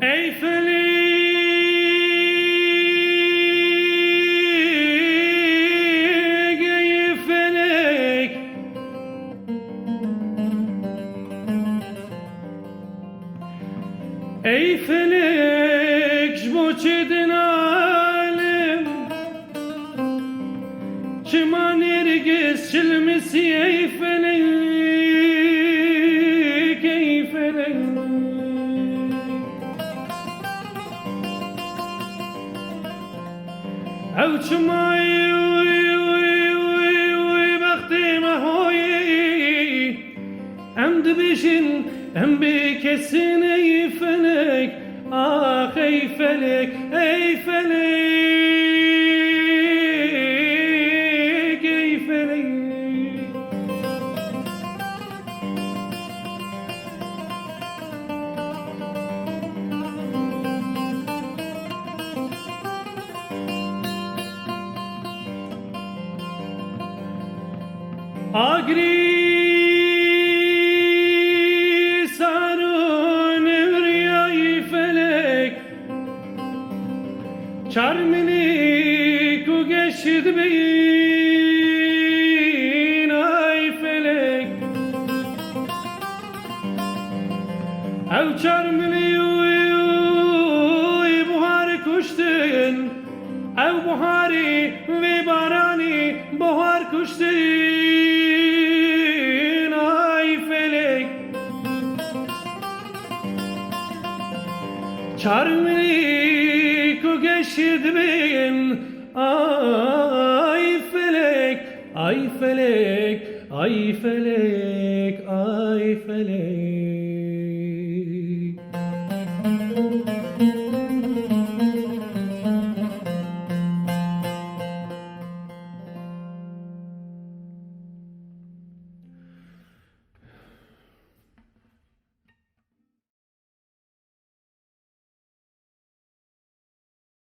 ey felek, ey felek, ey felek, bu çedin alem, çima nergis çilmesi ey felek, ey felek. او چمای وقتی مهوی ام دبیشن ام بکسین ای فلک آخ ای فلک ای فلک ای فلک آگری سارون ریای فلک چرمنی کو گشت بین ای فلک او چرمنی اوی بهار کشتن او بهاری و بارانی بهار کشتن چارمنی کو گشت بین ای فلک ای فلک ای فلک